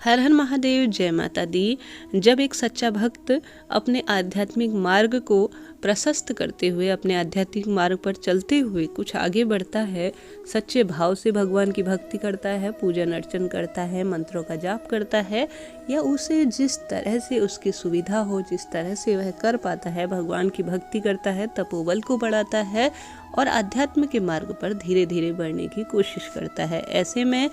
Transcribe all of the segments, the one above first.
हर हर महादेव, जय माता दी। जब एक सच्चा भक्त अपने आध्यात्मिक मार्ग को प्रशस्त करते हुए, अपने आध्यात्मिक मार्ग पर चलते हुए कुछ आगे बढ़ता है, सच्चे भाव से भगवान की भक्ति करता है, पूजन अर्चन करता है, मंत्रों का जाप करता है, या उसे जिस तरह से उसकी सुविधा हो, जिस तरह से वह कर पाता है, भगवान की भक्ति करता है, तपोबल को बढ़ाता है और आध्यात्म के मार्ग पर धीरे धीरे बढ़ने की कोशिश करता है। ऐसे में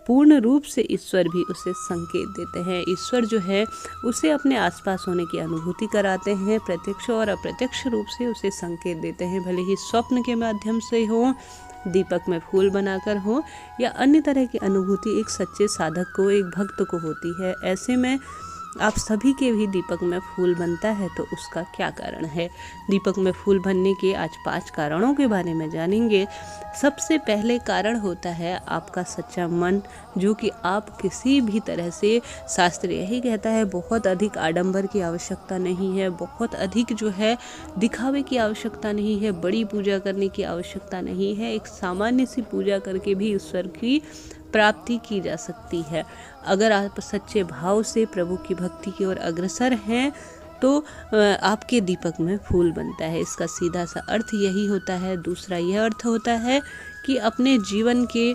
पूर्ण रूप से ईश्वर भी उसे संकेत देते हैं। ईश्वर जो है उसे अपने आसपास होने की अनुभूति कराते हैं, प्रत्यक्ष और अप्रत्यक्ष रूप से उसे संकेत देते हैं, भले ही स्वप्न के माध्यम से हो, दीपक में फूल बनाकर हो, या अन्य तरह की अनुभूति एक सच्चे साधक को, एक भक्त को होती है। ऐसे में आप सभी के भी दीपक में फूल बनता है, तो उसका क्या कारण है? दीपक में फूल बनने के आज 5 कारणों के बारे में जानेंगे। सबसे पहले कारण होता है आपका सच्चा मन, जो कि आप किसी भी तरह से, शास्त्र यही कहता है, बहुत अधिक आडंबर की आवश्यकता नहीं है, बहुत अधिक जो है दिखावे की आवश्यकता नहीं है, बड़ी पूजा करने की आवश्यकता नहीं है। एक सामान्य सी पूजा करके भी ईश्वर की प्राप्ति की जा सकती है। अगर आप सच्चे भाव से प्रभु की भक्ति की ओर अग्रसर हैं तो आपके दीपक में फूल बनता है। इसका सीधा सा अर्थ यही होता है। दूसरा यह अर्थ होता है कि अपने जीवन के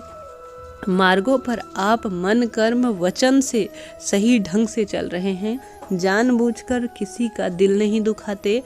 मार्गों पर आप मन, कर्म, वचन से सही ढंग से चल रहे हैं, जानबूझकर किसी का दिल नहीं दुखाते,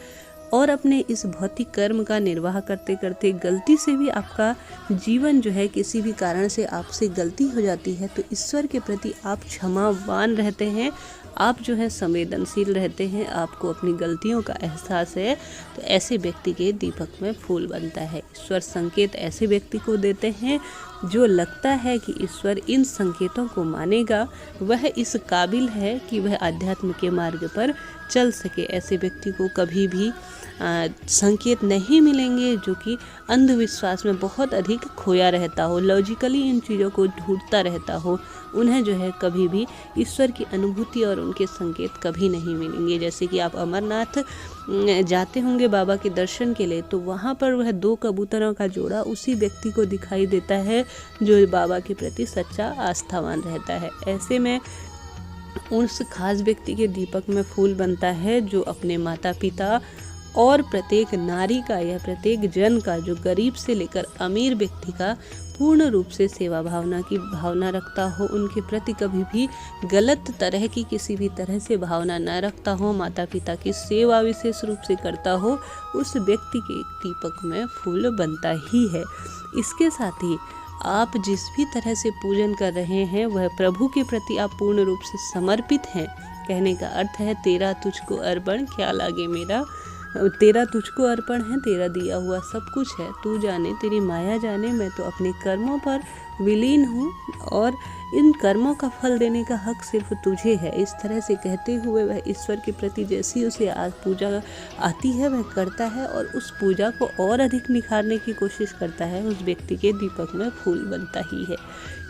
और अपने इस भौतिक कर्म का निर्वाह करते करते गलती से भी आपका जीवन जो है, किसी भी कारण से आपसे गलती हो जाती है, तो ईश्वर के प्रति आप क्षमावान रहते हैं, आप जो है संवेदनशील रहते हैं, आपको अपनी गलतियों का एहसास है, तो ऐसे व्यक्ति के दीपक में फूल बनता है। ईश्वर संकेत ऐसे व्यक्ति को देते हैं जो लगता है कि ईश्वर इन संकेतों को मानेगा, वह इस काबिल है कि वह आध्यात्म के मार्ग पर चल सके। ऐसे व्यक्ति को कभी भी संकेत नहीं मिलेंगे जो कि अंधविश्वास में बहुत अधिक खोया रहता हो, लॉजिकली इन चीज़ों को ढूंढता रहता हो। उन्हें जो है कभी भी ईश्वर की अनुभूति और उनके संकेत कभी नहीं मिलेंगे। जैसे कि आप अमरनाथ जाते होंगे बाबा के दर्शन के लिए, तो वहाँ पर वह 2 कबूतरों का जोड़ा उसी व्यक्ति को दिखाई देता है जो बाबा के प्रति सच्चा आस्थावान रहता है। ऐसे में उस खास व्यक्ति के दीपक में फूल बनता है जो अपने माता पिता और प्रत्येक नारी का या प्रत्येक जन का, जो गरीब से लेकर अमीर व्यक्ति का, पूर्ण रूप से सेवा भावना की भावना रखता हो, उनके प्रति कभी भी गलत तरह की किसी भी तरह से भावना न रखता हो, माता पिता की सेवा विशेष रूप से करता हो, उस व्यक्ति के दीपक में फूल बनता ही है। इसके साथ ही आप जिस भी तरह से पूजन कर रहे हैं वह प्रभु के प्रति आप पूर्ण रूप से समर्पित हैं। कहने का अर्थ है, तेरा तुझको अर्पण क्या लागे मेरा, तेरा तुझको अर्पण है, तेरा दिया हुआ सब कुछ है, तू जाने तेरी माया जाने, मैं तो अपने कर्मों पर विलीन हूँ और इन कर्मों का फल देने का हक सिर्फ तुझे है। इस तरह से कहते हुए वह ईश्वर के प्रति जैसी उसे आज पूजा आती है वह करता है और उस पूजा को और अधिक निखारने की कोशिश करता है। उस व्यक्ति के दीपक में फूल बनता ही है।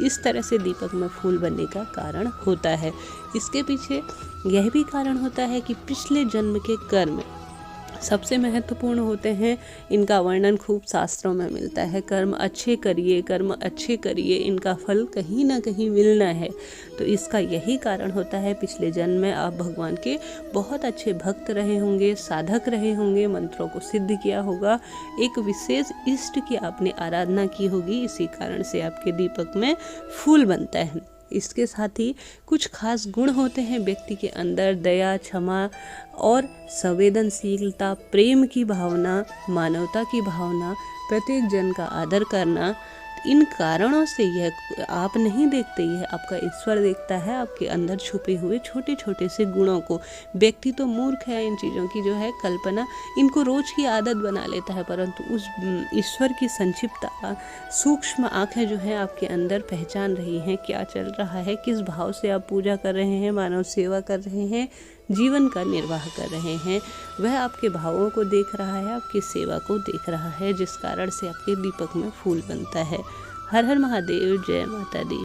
इस तरह से दीपक में फूल बनने का कारण होता है। इसके पीछे यह भी कारण होता है कि पिछले जन्म के कर्म सबसे महत्वपूर्ण होते हैं। इनका वर्णन खूब शास्त्रों में मिलता है। कर्म अच्छे करिए, कर्म अच्छे करिए, इनका फल कहीं ना कहीं मिलना है। तो इसका यही कारण होता है, पिछले जन्म में आप भगवान के बहुत अच्छे भक्त रहे होंगे, साधक रहे होंगे, मंत्रों को सिद्ध किया होगा, एक विशेष इष्ट की आपने आराधना की होगी, इसी कारण से आपके दीपक में फूल बनता है। इसके साथ ही कुछ खास गुण होते हैं व्यक्ति के अंदर, दया, क्षमा और संवेदनशीलता, प्रेम की भावना, मानवता की भावना, प्रत्येक जन का आदर करना। इन कारणों से यह आप नहीं देखते, यह आपका ईश्वर देखता है, आपके अंदर छुपे हुए छोटे छोटे से गुणों को। व्यक्ति तो मूर्ख है, इन चीज़ों की जो है कल्पना, इनको रोज की आदत बना लेता है, परंतु उस ईश्वर की संक्षिप्त सूक्ष्म आँखें जो है आपके अंदर पहचान रही हैं क्या चल रहा है, किस भाव से आप पूजा कर रहे हैं, मानव सेवा कर रहे हैं, जीवन का निर्वाह कर रहे हैं। वह आपके भावों को देख रहा है, आपकी सेवा को देख रहा है, जिस कारण से आपके दीपक में फूल बनता है। हर हर महादेव, जय माता दी।